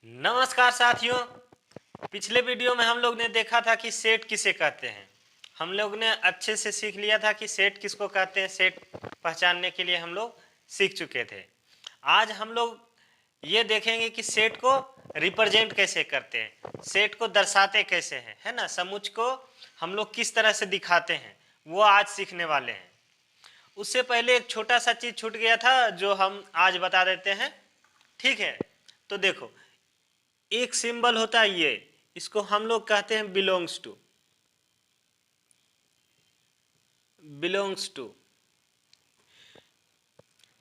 नमस्कार साथियों। पिछले वीडियो में हम लोग ने देखा था कि सेट किसे कहते हैं। हम लोग ने अच्छे से सीख लिया था कि सेट किसको कहते हैं। सेट पहचानने के लिए हम लोग सीख चुके थे। आज हम लोग ये देखेंगे कि सेट को रिप्रेजेंट कैसे करते हैं, सेट को दर्शाते कैसे हैं, है ना। समुच्च को हम लोग किस तरह से दिखाते हैं वो आज सीखने वाले हैं। उससे पहले एक छोटा सा चीज छूट गया था जो हम आज बता देते हैं, ठीक है। तो देखो, एक सिंबल होता है ये, इसको हम लोग कहते हैं बिलोंग्स टू। बिलोंग्स टू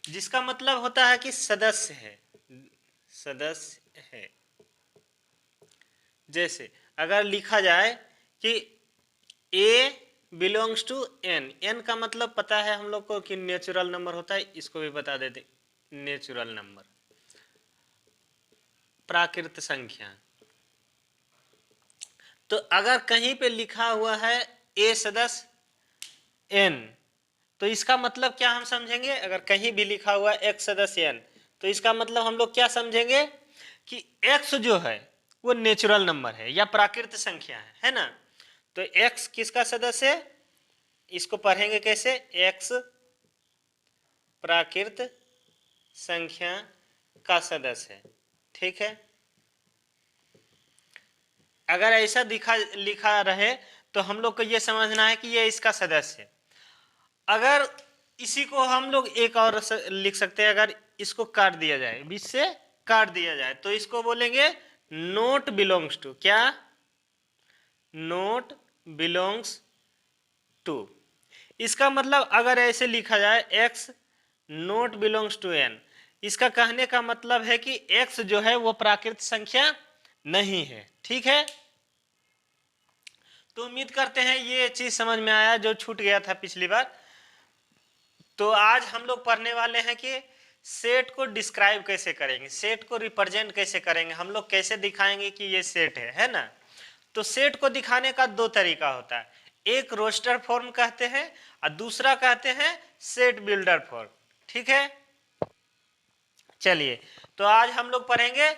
जिसका मतलब होता है कि सदस्य है, सदस्य है। जैसे अगर लिखा जाए कि ए बिलोंग्स टू एन, एन का मतलब पता है हम लोग को कि नेचुरल नंबर होता है। इसको भी बता देते, नेचुरल नंबर, प्राकृत संख्या। तो अगर कहीं पे लिखा हुआ है ए सदस्य एन, तो इसका मतलब क्या हम समझेंगे। अगर कहीं भी लिखा हुआ है एक्स सदस्य एन, तो इसका मतलब हम लोग क्या समझेंगे कि एक्स जो है वो नेचुरल नंबर है या प्राकृत संख्या है ना। तो एक्स किसका सदस्य है, इसको पढ़ेंगे कैसे, एक्स प्राकृत संख्या का सदस्य है, ठीक है। अगर ऐसा लिखा रहे तो हम लोग को ये समझना है कि ये इसका सदस्य है। अगर इसी को हम लोग एक और लिख सकते हैं, अगर इसको काट दिया जाए, बीच से काट दिया जाए, तो इसको बोलेंगे नोट बिलोंग्स टू। क्या, नोट बिलोंग्स टू। इसका मतलब अगर ऐसे लिखा जाए x not belongs to n, इसका कहने का मतलब है कि एक्स जो है वो प्राकृत संख्या नहीं है, ठीक है। तो उम्मीद करते हैं ये चीज समझ में आया जो छूट गया था पिछली बार। तो आज हम लोग पढ़ने वाले हैं कि सेट को डिस्क्राइब कैसे करेंगे, सेट को रिप्रेजेंट कैसे करेंगे, हम लोग कैसे दिखाएंगे कि ये सेट है ना। तो सेट को दिखाने का दो तरीका होता है, एक रोस्टर फॉर्म कहते हैं और दूसरा कहते हैं सेट बिल्डर फॉर्म, ठीक है। चलिए, तो आज हम लोग पढ़ेंगे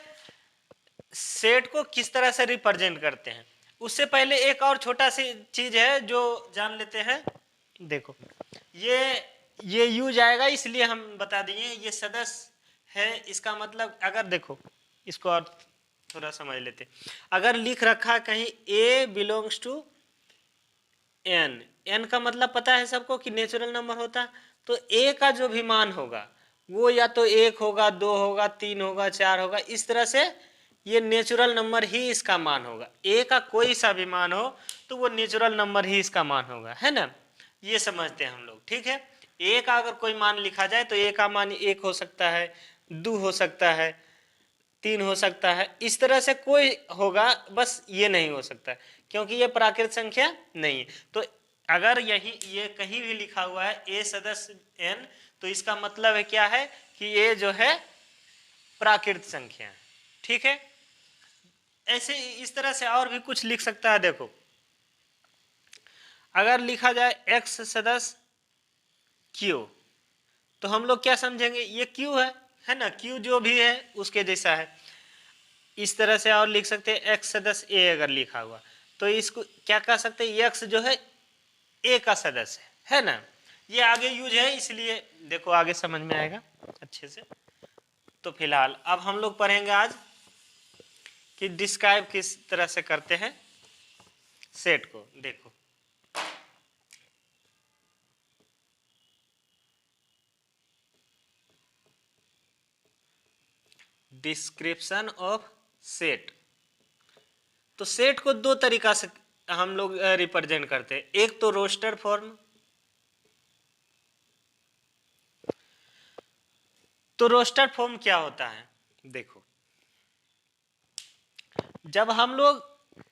सेट को किस तरह से रिप्रेजेंट करते हैं। उससे पहले एक और छोटा सी चीज है जो जान लेते हैं। देखो, ये यूज आएगा इसलिए हम बता दिए, ये सदस्य है। इसका मतलब अगर देखो, इसको और थोड़ा समझ लेते। अगर लिख रखा कहीं ए बिलोंग्स टू एन, एन का मतलब पता है सबको कि नेचुरल नंबर होता है। तो ए का जो भी मान होगा वो या तो एक होगा, दो होगा, तीन होगा, चार होगा, इस तरह से ये नेचुरल नंबर ही इसका मान होगा। ए का कोई सा भी मान हो तो वो नेचुरल नंबर ही इसका मान होगा, है ना। ये समझते हैं हम लोग, ठीक है। ए का अगर कोई मान लिखा जाए तो ए का मान एक हो सकता है, दो हो सकता है, तीन हो सकता है, इस तरह से कोई होगा, बस ये नहीं हो सकता क्योंकि ये प्राकृत संख्या नहीं है। तो अगर यही ये कहीं भी लिखा हुआ है ए सदस्य एन, तो इसका मतलब है क्या है कि ये जो है प्राकृत संख्या है, ठीक है। ऐसे इस तरह से और भी कुछ लिख सकता है। देखो, अगर लिखा जाए एक्स सदस्य क्यू, तो हम लोग क्या समझेंगे, ये क्यू है ना, क्यू जो भी है उसके जैसा है। इस तरह से और लिख सकते हैं एक्स सदस्य ए, अगर लिखा हुआ तो इसको क्या कह सकते हैं, एक्स जो है ए का सदस्य है ना। ये आगे यूज है इसलिए देखो आगे समझ में आएगा अच्छे से। तो फिलहाल अब हम लोग पढ़ेंगे आज कि डिस्क्राइब किस तरह से करते हैं सेट को। देखो, डिस्क्रिप्शन ऑफ सेट। तो सेट को दो तरीका से हम लोग रिप्रेजेंट करते हैं, एक तो रोस्टर फॉर्म। तो रोस्टर फॉर्म क्या होता है, देखो, जब हम लोग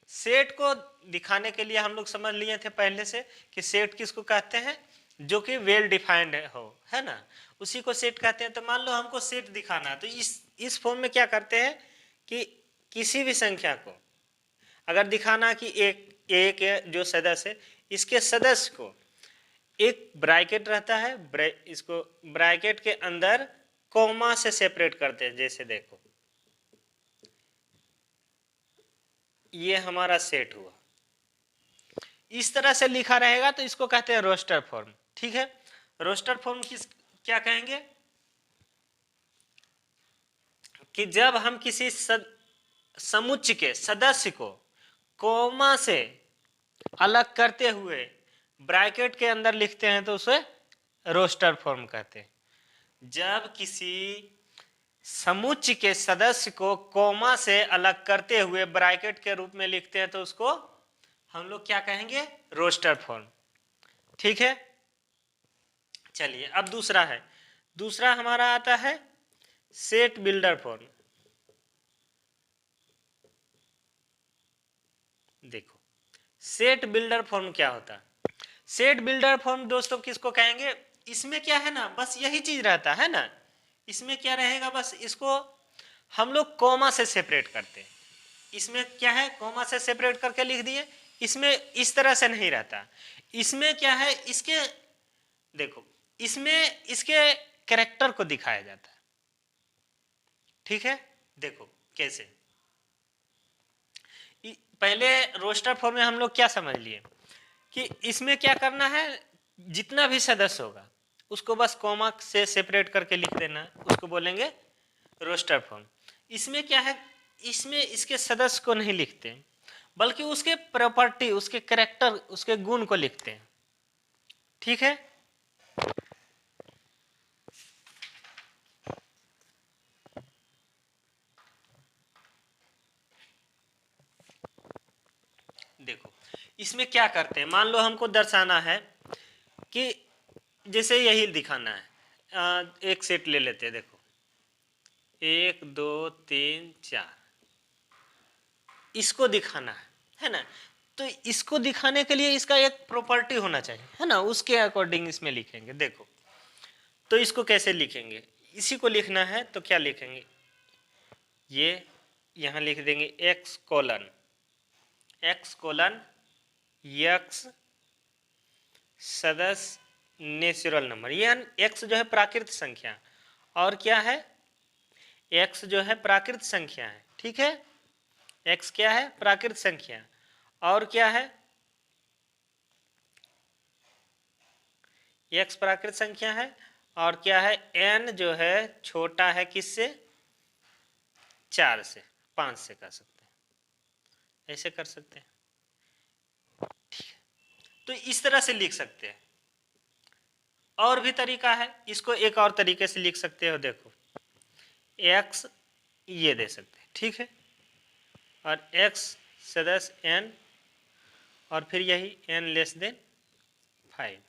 सेट को दिखाने के लिए हम लोग समझ लिए थे पहले से कि सेट किसको कहते हैं, जो कि वेल डिफाइंड हो, है ना, उसी को सेट कहते हैं। तो मान लो हमको सेट दिखाना है, तो इस फॉर्म में क्या करते हैं कि किसी भी संख्या को अगर दिखाना कि एक जो सदस्य है, इसके सदस्य को एक ब्रैकेट रहता है, इसको ब्रैकेट के अंदर कॉमा से सेपरेट करते हैं। जैसे देखो, ये हमारा सेट हुआ, इस तरह से लिखा रहेगा तो इसको कहते हैं रोस्टर फॉर्म। ठीक है, रोस्टर फॉर्म किस क्या कहेंगे कि जब हम किसी समुच्चय के सदस्य को कोमा से अलग करते हुए ब्रैकेट के अंदर लिखते हैं तो उसे रोस्टर फॉर्म कहते हैं। जब किसी समुच्चय के सदस्य को कोमा से अलग करते हुए ब्रैकेट के रूप में लिखते हैं तो उसको हम लोग क्या कहेंगे, रोस्टर फॉर्म। ठीक है, चलिए अब दूसरा है, दूसरा हमारा आता है सेट बिल्डर फॉर्म। देखो सेट बिल्डर फॉर्म क्या होता है, सेट बिल्डर फॉर्म दोस्तों किसको कहेंगे, इसमें क्या है ना, बस यही चीज रहता है ना, इसमें क्या रहेगा, बस इसको हम लोग कॉमा से सेपरेट करते हैं। इसमें क्या है, कॉमा से सेपरेट करके लिख दिए, इसमें इस तरह से नहीं रहता। इसमें क्या है, इसके देखो इसमें इसके कैरेक्टर को दिखाया जाता है। ठीक है, देखो कैसे, पहले रोस्टर फॉर्म में हम लोग क्या समझ लिए कि इसमें क्या करना है, जितना भी सदस्य होगा उसको बस कॉमा से सेपरेट करके लिख देना, उसको बोलेंगे रोस्टर फॉर्म। इसमें क्या है, इसमें इसके सदस्य को नहीं लिखते बल्कि उसके प्रॉपर्टी, उसके कैरेक्टर, उसके गुण को लिखते हैं। ठीक है, देखो इसमें क्या करते हैं, मान लो हमको दर्शाना है कि जैसे यही दिखाना है, एक सेट ले लेते हैं, देखो 1 2 3 4, इसको दिखाना है ना, तो इसको दिखाने के लिए इसका एक प्रॉपर्टी होना चाहिए, है ना, उसके अकॉर्डिंग इसमें लिखेंगे। देखो तो इसको कैसे लिखेंगे, इसी को लिखना है तो क्या लिखेंगे, ये यहाँ लिख देंगे x कोलन यक्स सदस्य नेचुरल नंबर। ये x जो है प्राकृत संख्या, और क्या है, x जो है प्राकृत संख्या है। ठीक है, x क्या है, प्राकृत संख्या, और क्या है, x प्राकृत संख्या है, और क्या है, n जो है छोटा है किससे, 4 से, 5 से कर सकते हैं, ऐसे कर सकते हैं। ठीक है, तो इस तरह से लिख सकते हैं। और भी तरीका है, इसको एक और तरीके से लिख सकते हो, देखो x ये दे सकते हैं। ठीक है, और x सदस्य n, और फिर यही n लेस देन 5,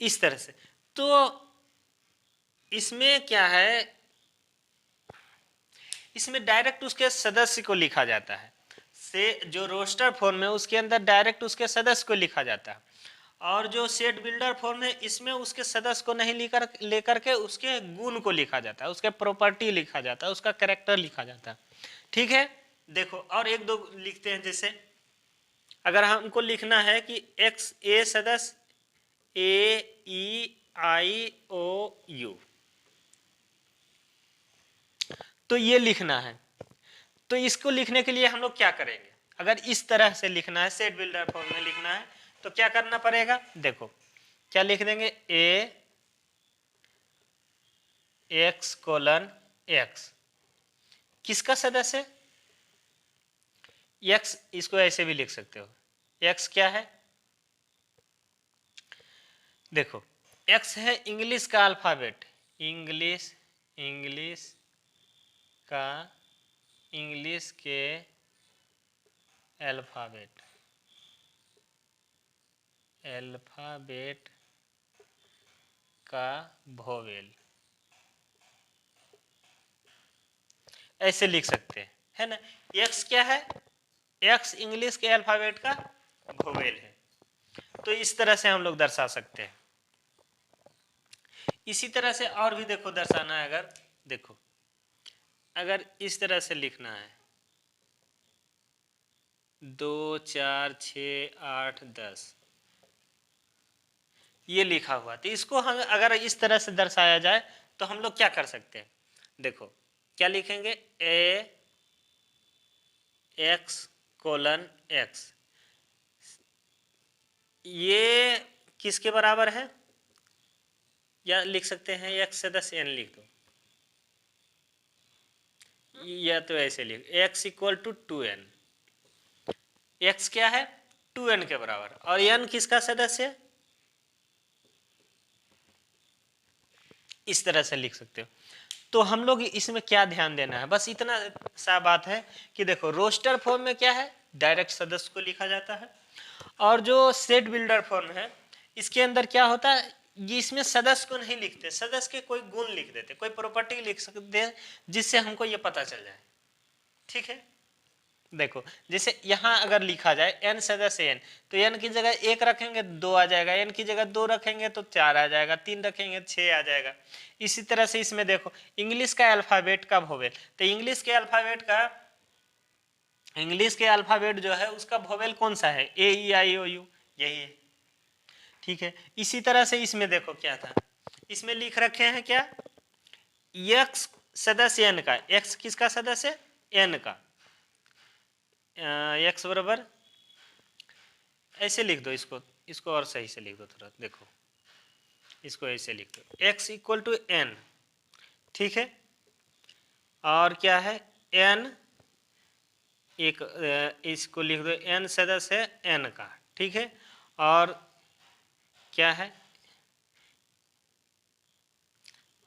इस तरह से। तो इसमें क्या है, इसमें डायरेक्ट उसके सदस्य को लिखा जाता है, से जो रोस्टर फॉर्म है उसके अंदर डायरेक्ट उसके सदस्य को लिखा जाता है, और जो सेट बिल्डर फॉर्म है इसमें उसके सदस्य को नहीं लेकर के उसके गुण को लिखा जाता है, उसके प्रॉपर्टी लिखा जाता है, उसका कैरेक्टर लिखा जाता है। ठीक है, देखो और एक दो लिखते हैं, जैसे अगर हमको लिखना है कि x ए सदस्य AEIOU, तो ये लिखना है। तो इसको लिखने के लिए हम लोग क्या करेंगे, अगर इस तरह से लिखना है, सेट बिल्डर फॉर्म में लिखना है, तो क्या करना पड़ेगा, देखो क्या लिख देंगे, ए एक्स कोलन एक्स, किसका सदस्य है, एक्स, इसको ऐसे भी लिख सकते हो, एक्स क्या है, देखो एक्स है इंग्लिश का अल्फाबेट, इंग्लिश का, इंग्लिश के अल्फाबेट का वोवेल, ऐसे लिख सकते हैं, है ना। एक्स क्या है, एक्स इंग्लिश के अल्फाबेट का वोवेल है, तो इस तरह से हम लोग दर्शा सकते हैं। इसी तरह से और भी देखो दर्शाना है, अगर देखो अगर इस तरह से लिखना है 2 4 6 8 10, ये लिखा हुआ, तो इसको हम अगर इस तरह से दर्शाया जाए तो हम लोग क्या कर सकते हैं, देखो क्या लिखेंगे, ए एक्स कोलन एक्स, ये किसके बराबर है, या लिख सकते हैं एक्स सदस्य एन लिख दो, या तो ऐसे लिख x equal to 2n। X क्या है 2n के बराबर, और n किसका सदस्य है, इस तरह से लिख सकते हो। तो हम लोग इसमें क्या ध्यान देना है, बस इतना सा बात है कि देखो रोस्टर फॉर्म में क्या है डायरेक्ट सदस्य को लिखा जाता है, और जो सेट बिल्डर फॉर्म है इसके अंदर क्या होता है, ये इसमें सदस्य को नहीं लिखते, सदस्य के कोई गुण लिख देते, कोई प्रॉपर्टी लिख सकते हैं जिससे हमको ये पता चल जाए। ठीक है, देखो जैसे यहाँ अगर लिखा जाए n सदस्य n, तो n की जगह 1 रखेंगे 2 आ जाएगा, n की जगह 2 रखेंगे तो 4 आ जाएगा, 3 रखेंगे 6 आ जाएगा। इसी तरह से इसमें देखो इंग्लिश का अल्फाबेट का वोवेल, तो इंग्लिश के अल्फाबेट जो है उसका वोवेल कौन सा है, ए ई आई ओ यू, यही है। ठीक है, इसी तरह से इसमें देखो क्या था, इसमें लिख रखे हैं क्या, x सदस्य n का, x किसका सदस्य n का, x बराबर ऐसे लिख दो, इसको और सही से लिख दो थोड़ा, देखो इसको ऐसे लिख दो x इक्वल टू n। ठीक है, और क्या है n, एक इसको लिख दो n सदस्य है n का। ठीक है, और क्या है,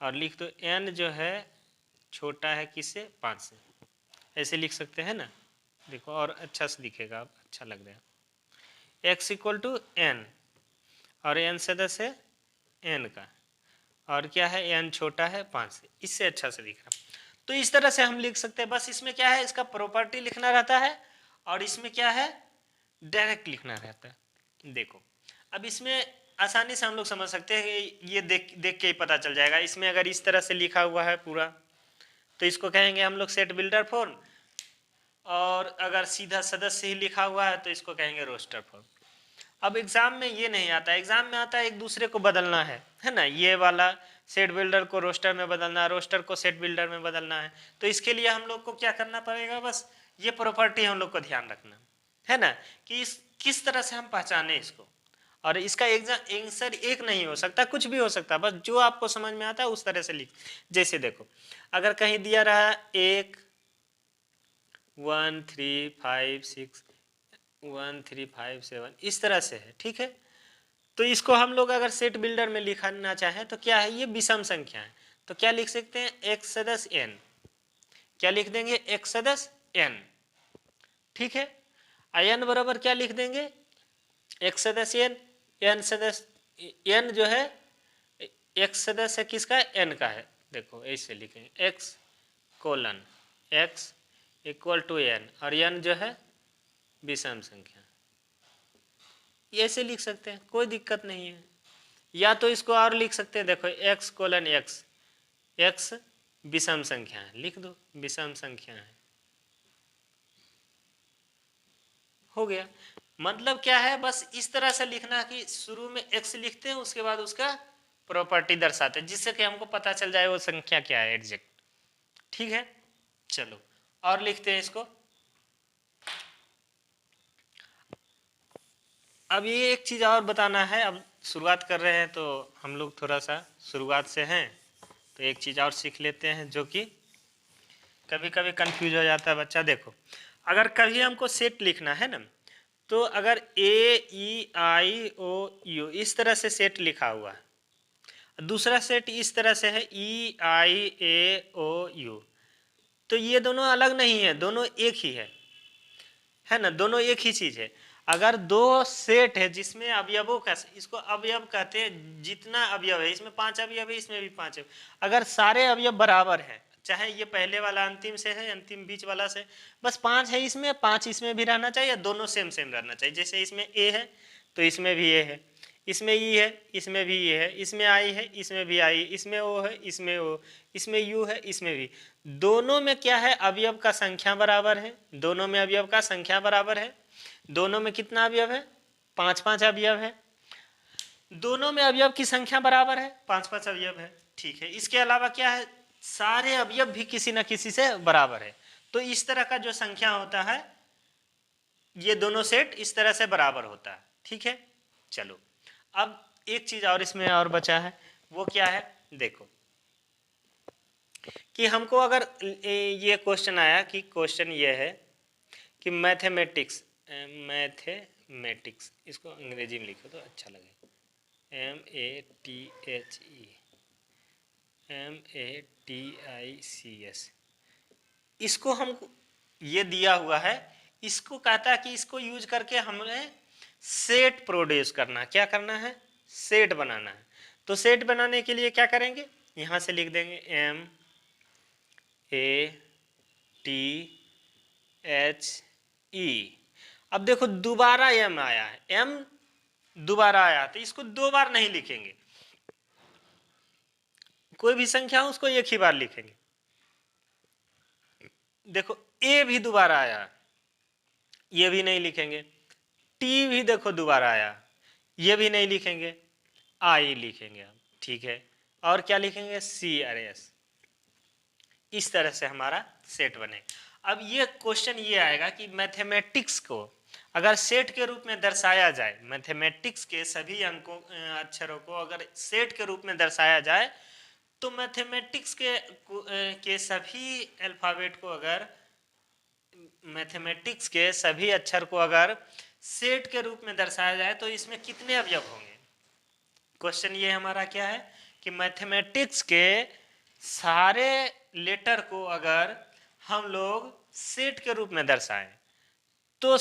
और लिख दो n जो है छोटा है किससे 5 से, ऐसे लिख सकते हैं ना, देखो और अच्छा से दिखेगा, अच्छा लग रहा है। x इक्वल टू n और n सदस्य है n का, और क्या है n छोटा है 5 से, इससे अच्छा से दिख रहा। तो इस तरह से हम लिख सकते हैं, बस इसमें क्या है इसका प्रॉपर्टी लिखना रहता है, और इसमें क्या है डायरेक्ट लिखना रहता है। देखो अब इसमें आसानी से हम लोग समझ सकते हैं कि ये देख के ही पता चल जाएगा। इसमें अगर इस तरह से लिखा हुआ है पूरा, तो इसको कहेंगे हम लोग सेट बिल्डर फॉर्म, और अगर सीधा सदस्य ही लिखा हुआ है तो इसको कहेंगे रोस्टर फॉर्म। अब एग्जाम में ये नहीं आता, एग्जाम में आता है एक दूसरे को बदलना है ना, ये वाला सेट बिल्डर को रोस्टर में बदलना है, रोस्टर को सेट बिल्डर में बदलना है। तो इसके लिए हम लोग को क्या करना पड़ेगा, बस ये प्रॉपर्टी हम लोग को ध्यान रखना है ना, कि किस तरह से हम पहचाने इसको। और इसका एग्जाम आंसर एक नहीं हो सकता, कुछ भी हो सकता, बस जो आपको समझ में आता है उस तरह से लिख। जैसे देखो अगर कहीं दिया रहा 1 1 3 5 6 1 3 5 7 इस तरह से है। ठीक है, तो इसको हम लोग अगर सेट बिल्डर में लिखना चाहें तो क्या है, ये विषम संख्या है, तो क्या लिख सकते हैं x सदस्य n, क्या लिख देंगे x सदस्य n। ठीक है, n बराबर क्या लिख देंगे x सदस्य n, n सदस्य n जो है x सदस्य किसका n का है, देखो ऐसे लिखेंगे x colon x equal to n, और n जो है विषम संख्या, ऐसे लिख सकते हैं, कोई दिक्कत नहीं है। या तो इसको और लिख सकते हैं, देखो x कोलन x विषम संख्या है, लिख दो विषम संख्या है, हो गया। मतलब क्या है, बस इस तरह से लिखना कि शुरू में x लिखते हैं, उसके बाद उसका प्रॉपर्टी दर्शाते हैं, जिससे कि हमको पता चल जाए वो संख्या क्या है एग्जैक्ट। ठीक है, चलो और लिखते हैं इसको। अब ये एक चीज़ और बताना है, अब शुरुआत कर रहे हैं तो हम लोग थोड़ा सा शुरुआत से हैं, तो एक चीज़ और सीख लेते हैं जो कि कभी कभी कंफ्यूज हो जाता है बच्चा। देखो अगर कभी हमको सेट लिखना है ना, तो अगर AEIOU इस तरह से सेट लिखा हुआ है, दूसरा सेट इस तरह से है EIAOU, तो ये दोनों अलग नहीं है, दोनों एक ही है ना, दोनों एक ही चीज़ है। अगर दो सेट है जिसमें अवयवों का, इसको अवयव कहते हैं, जितना अवयव है, इसमें 5 अवयव है, इसमें भी 5 अवयव, अगर सारे अवयव बराबर हैं, चाहे ये पहले वाला अंतिम से है, अंतिम बीच वाला से, बस 5 है इसमें, 5 इसमें भी रहना चाहिए, दोनों सेम सेम रहना चाहिए। जैसे इसमें A है तो इसमें भी A है, इसमें E है इसमें भी E है, इसमें I है इसमें भी I, इसमें O है इसमें O, इसमें U है इसमें भी। दोनों में क्या है, अवयव का संख्या बराबर है, दोनों में अवयव का संख्या बराबर है। दोनों में कितना अवयव है, 5-5 अवयव है। दोनों में अवयव की संख्या बराबर है, 5-5 अवयव है। ठीक है, इसके अलावा क्या है, सारे अवयव भी किसी न किसी से बराबर है। तो इस तरह का जो संख्या होता है ये दोनों सेट इस तरह से बराबर होता है, ठीक है। चलो अब एक चीज और इसमें और बचा है, वो क्या है, देखो कि हमको अगर ये क्वेश्चन आया कि क्वेश्चन ये है कि मैथमेटिक्स, इसको अंग्रेजी में लिखो तो अच्छा लगे, MATHEMATICS, इसको हमको ये दिया हुआ है, इसको कहता है कि इसको यूज करके हमें सेट प्रोड्यूस करना, क्या करना है, सेट बनाना है। तो सेट बनाने के लिए क्या करेंगे, यहां से लिख देंगे MATHE। अब देखो दोबारा M आया है, M दोबारा आया, तो इसको दो बार नहीं लिखेंगे, कोई भी संख्या हो उसको एक ही बार लिखेंगे। देखो A भी दोबारा आया, ये भी नहीं लिखेंगे, T भी देखो दोबारा आया, ये भी नहीं लिखेंगे, I लिखेंगे हम, ठीक है। और क्या लिखेंगे, CRS। इस तरह से हमारा सेट बने। अब ये क्वेश्चन ये आएगा कि मैथमेटिक्स को अगर सेट के रूप में दर्शाया जाए, मैथमेटिक्स के सभी अंकों अक्षरों को अगर सेट के रूप में दर्शाया जाए, तो मैथमेटिक्स के सभी अल्फाबेट को अगर, मैथमेटिक्स के सभी अक्षर को अगर सेट के रूप में दर्शाया जाए तो इसमें कितने अवयव होंगे। क्वेश्चन ये हमारा क्या है कि मैथमेटिक्स के सारे लेटर को अगर हम लोग सेट के रूप में दर्शाएं तो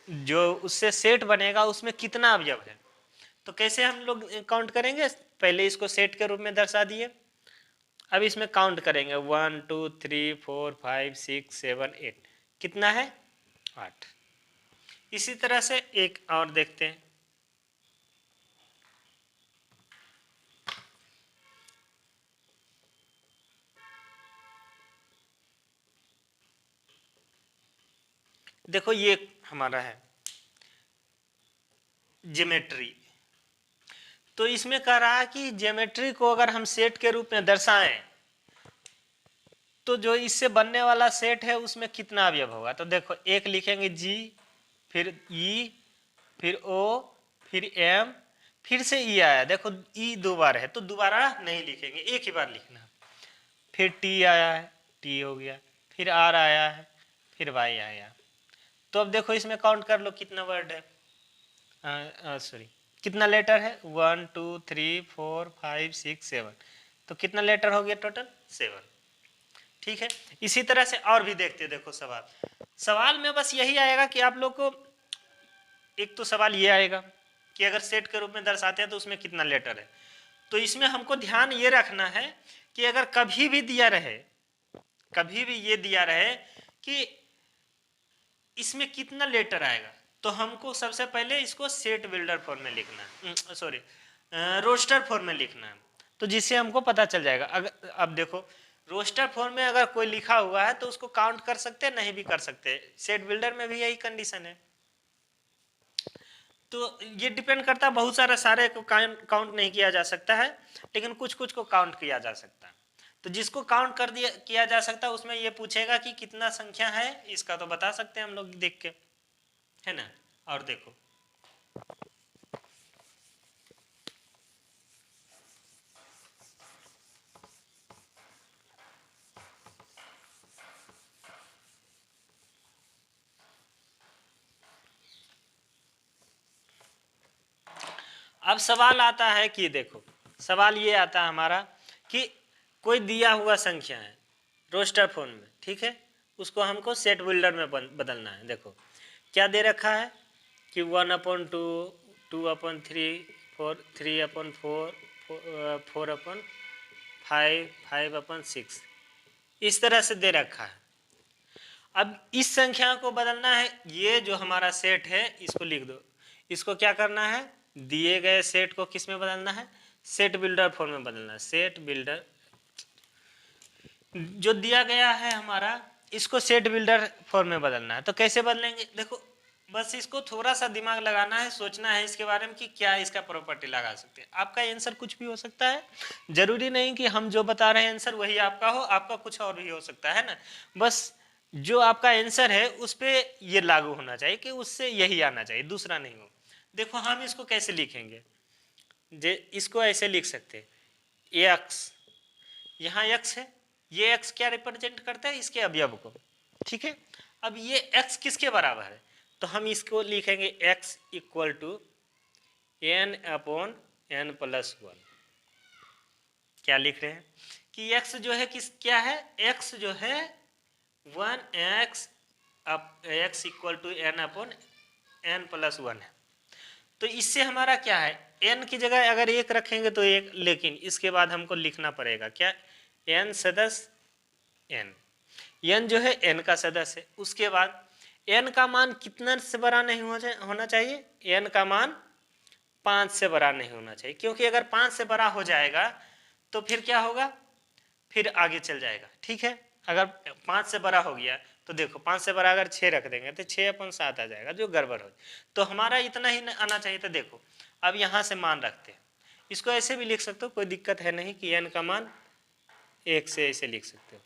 जो उससे सेट बनेगा उसमें कितना अवयव है। तो कैसे हम लोग काउंट करेंगे, पहले इसको सेट के रूप में दर्शा दिए, अब इसमें काउंट करेंगे 1 2 3 4 5 6 7 8, कितना है 8। इसी तरह से एक और देखते हैं, देखो ये हमारा है ज्योमेट्री। तो इसमें कह रहा है कि ज्योमेट्री को अगर हम सेट के रूप में दर्शाएं तो जो इससे बनने वाला सेट है उसमें कितना अवयव होगा। तो देखो एक लिखेंगे G, फिर E, फिर O, फिर M, फिर से E आया, देखो E दो बार है तो दोबारा नहीं लिखेंगे, एक ही बार लिखना। फिर T आया है, T हो गया, फिर R आया है, फिर Y आया। तो अब देखो इसमें काउंट कर लो कितना वर्ड है, सॉरी कितना लेटर है, 1 2 3 4 5 6 7, तो कितना लेटर हो गया टोटल 7, ठीक है। इसी तरह से और भी देखते, देखो सवाल में बस यही आएगा कि आप लोग को एक तो सवाल ये आएगा कि अगर सेट के रूप में दर्शाते हैं तो उसमें कितना लेटर है। तो इसमें हमको ध्यान ये रखना है कि अगर कभी भी दिया रहे, कभी भी ये दिया रहे कि इसमें कितना लेटर आएगा, तो हमको सबसे पहले इसको सेट बिल्डर फॉर्म में लिखना है, सॉरी रोस्टर फॉर्म में लिखना है, तो जिससे हमको पता चल जाएगा। अगर अब देखो रोस्टर फॉर्म में अगर कोई लिखा हुआ है तो उसको काउंट कर सकते हैं, नहीं भी कर सकते, सेट बिल्डर में भी यही कंडीशन है। तो ये डिपेंड करता है, बहुत सारे को काउंट नहीं किया जा सकता है, लेकिन कुछ कुछ को काउंट किया जा सकता है। तो जिसको काउंट कर दिया किया जा सकता है उसमें ये पूछेगा कि कितना संख्या है, इसका तो बता सकते हैं हम लोग देख के, है ना। और देखो अब सवाल आता है कि देखो सवाल ये आता है हमारा कि कोई दिया हुआ संख्या है रोस्टर फॉर्म में, ठीक है, उसको हमको सेट बिल्डर में बदलना है। देखो क्या दे रखा है कि 1/2, 2/3, 3/4, 4/5, 5/6, इस तरह से दे रखा है। अब इस संख्या को बदलना है, ये जो हमारा सेट है इसको लिख दो, इसको क्या करना है, दिए गए सेट को किस में बदलना है, सेट बिल्डर फॉर्म में बदलना है। सेट बिल्डर जो दिया गया है हमारा, इसको सेट बिल्डर फॉर्म में बदलना है। तो कैसे बदलेंगे, देखो बस इसको थोड़ा सा दिमाग लगाना है, सोचना है इसके बारे में कि क्या इसका प्रॉपर्टी लगा सकते हैं। आपका आंसर कुछ भी हो सकता है, जरूरी नहीं कि हम जो बता रहे हैं आंसर वही आपका हो, आपका कुछ और भी हो सकता है ना। बस जो आपका आंसर है उस पे ये लागू होना चाहिए कि उससे यही आना चाहिए, दूसरा नहीं हो। देखो हम इसको कैसे लिखेंगे, इसको ऐसे लिख सकते हैं एक्स, यहाँ एक्स है, ये एक्स क्या रिप्रेजेंट करता है, इसके अवयव को, ठीक है। अब ये एक्स किसके बराबर है, तो हम इसको लिखेंगे x equal to n upon n plus one. क्या लिख रहे हैं कि एक्स जो है किस क्या है, एक्स जो है 1x x equal to n upon n plus one है। तो इससे हमारा क्या है, एन की जगह अगर एक रखेंगे तो एक, लेकिन इसके बाद हमको लिखना पड़ेगा क्या, एन सदस्य एन, एन जो है एन का सदस्य है। उसके बाद एन का मान कितना से बड़ा नहीं होना चाहिए, एन का मान 5 से बड़ा नहीं होना चाहिए, क्योंकि अगर 5 से बड़ा हो जाएगा तो फिर क्या होगा, फिर आगे चल जाएगा, ठीक है। अगर 5 से बड़ा हो गया तो देखो 5 से बड़ा अगर 6 रख देंगे तो 6/7 आ जाएगा, जो गड़बड़ हो। तो हमारा इतना ही आना चाहिए। तो देखो अब यहाँ से मान रखते हैं, इसको ऐसे भी लिख सकते हो, कोई दिक्कत है नहीं कि एन का मान 1 से ऐसे लिख सकते हो,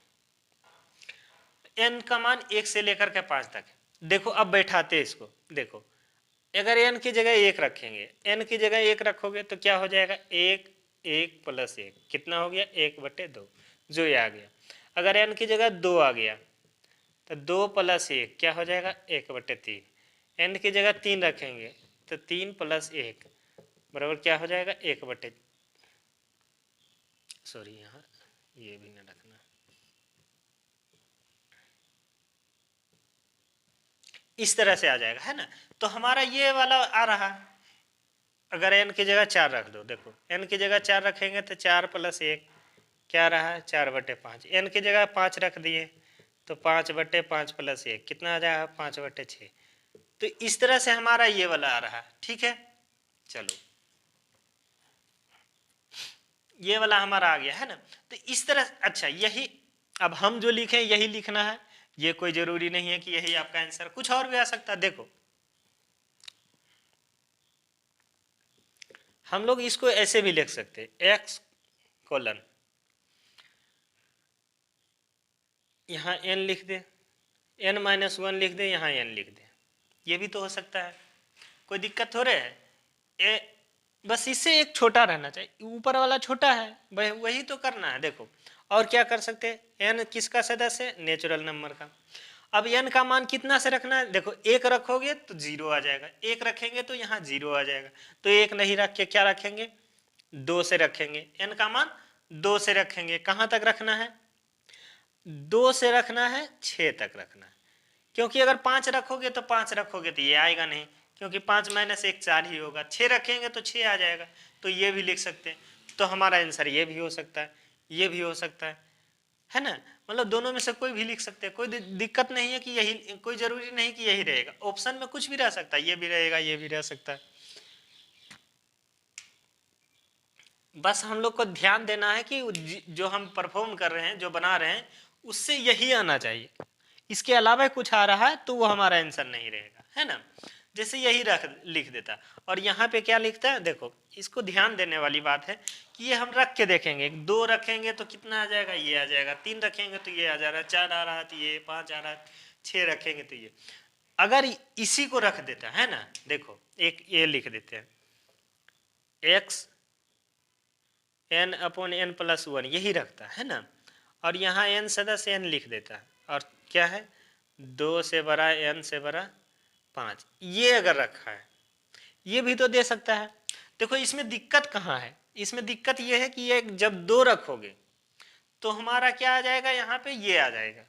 एन का मान 1 से लेकर के 5 तक है। देखो अब बैठाते हैं इसको, देखो अगर एन की जगह 1 रखेंगे, एन की जगह 1 रखोगे तो क्या हो जाएगा, 1 प्लस 1 कितना हो गया, 1/2, जो ये आ गया। अगर एन की जगह 2 आ गया तो 2 प्लस 1 क्या हो जाएगा, 1/3। एन की जगह 3 रखेंगे तो 3 प्लस 1 बराबर क्या हो जाएगा, 1/, सॉरी यहाँ ये भी ना रखना, इस तरह से आ जाएगा, है ना। तो हमारा ये वाला आ रहा है। अगर एन की जगह 4 रख दो, देखो एन की जगह 4 रखेंगे तो 4 प्लस 1 क्या रहा है, 4/5। एन की जगह 5 रख दिए तो 5/5 प्लस 1 कितना आ जाएगा, 5/6। तो इस तरह से हमारा ये वाला आ रहा है, ठीक है। चलो ये वाला हमारा आ गया, है ना। तो इस तरह, अच्छा यही अब हम जो लिखें यही लिखना है, ये कोई जरूरी नहीं है कि यही आपका आंसर, कुछ और भी आ सकता है। देखो हम लोग इसको ऐसे भी लिख सकते हैं, एक्स कोलन यहाँ एन लिख दे, n-1 लिख दे, यहाँ n लिख दे, ये भी तो हो सकता है, कोई दिक्कत हो रहा है। बस इससे एक छोटा रहना चाहिए, ऊपर वाला छोटा है वही तो करना है। देखो और क्या कर सकते हैं, n किसका सदस्य है, नेचुरल नंबर का। अब n का मान कितना से रखना है, देखो 1 रखोगे तो 0 आ जाएगा, 1 रखेंगे तो यहाँ 0 आ जाएगा, तो 1 नहीं रख के क्या रखेंगे, 2 से रखेंगे, n का मान 2 से रखेंगे। कहाँ तक रखना है, 2 से रखना है, 6 तक रखना है, क्योंकि अगर 5 रखोगे तो 5 रखोगे तो ये आएगा नहीं, क्योंकि 5 - 1 4 ही होगा। 6 रखेंगे तो 6 आ जाएगा, तो ये भी लिख सकते हैं। तो हमारा आंसर ये भी हो सकता है, ये भी हो सकता है ना। मतलब दोनों में से कोई भी लिख सकते हैं, कोई दिक्कत नहीं है कि यही, कोई जरूरी नहीं कि यही रहेगा, ऑप्शन में कुछ भी रह सकता है, ये भी रहेगा, ये भी रह सकता है। बस हम लोग को ध्यान देना है कि जो हम परफॉर्म कर रहे हैं, जो बना रहे हैं, उससे यही आना चाहिए। इसके अलावा कुछ आ रहा है तो वो हमारा आंसर नहीं रहेगा, है ना। जैसे यही लिख देता, और यहाँ पे क्या लिखता है, देखो इसको ध्यान देने वाली बात है कि ये हम रख के देखेंगे। 2 रखेंगे तो कितना आ जाएगा, ये आ जाएगा। 3 रखेंगे तो ये आ जा रहा है, 4 आ रहा है तो ये, 5 आ रहा है, 6 रखेंगे तो ये। अगर इसी को रख देता है ना, देखो एक ये लिख देते हैं, एक्स n/n+1 यही रखता है ना, और यहाँ n सदस्य n लिख देता है, और क्या है, 2 से बड़ा, n से बड़ा 5, ये अगर रखा है, ये भी तो दे सकता है। देखो इसमें दिक्कत कहाँ है, इसमें दिक्कत ये है कि ये जब 2 रखोगे तो हमारा क्या आ जाएगा, यहाँ पे ये आ जाएगा,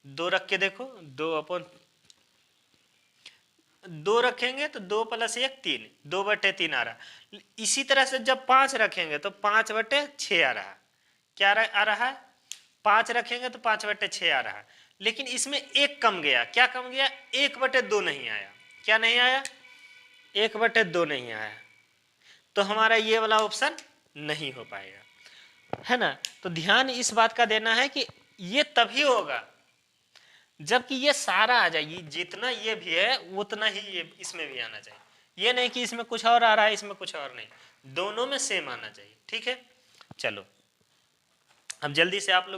2 रख के देखो, 2 रखेंगे तो 2 + 1 3, 2/3 आ रहा। इसी तरह से जब 5 रखेंगे तो 5/6 आ रहा। क्या आ रहा है, 5 रखेंगे तो 5/6 आ रहा। लेकिन इसमें एक कम गया, क्या कम गया, 1/2 नहीं आया। क्या नहीं आया, 1/2 नहीं आया, तो हमारा ये वाला ऑप्शन नहीं हो पाएगा, है ना। तो ध्यान इस बात का देना है कि ये तभी होगा जबकि ये सारा आ जाएगी, जितना ये भी है उतना ही ये इसमें भी आना चाहिए। ये नहीं कि इसमें कुछ और आ रहा है, इसमें कुछ और नहीं, दोनों में सेम आना चाहिए, ठीक है। चलो अब जल्दी से आप लोग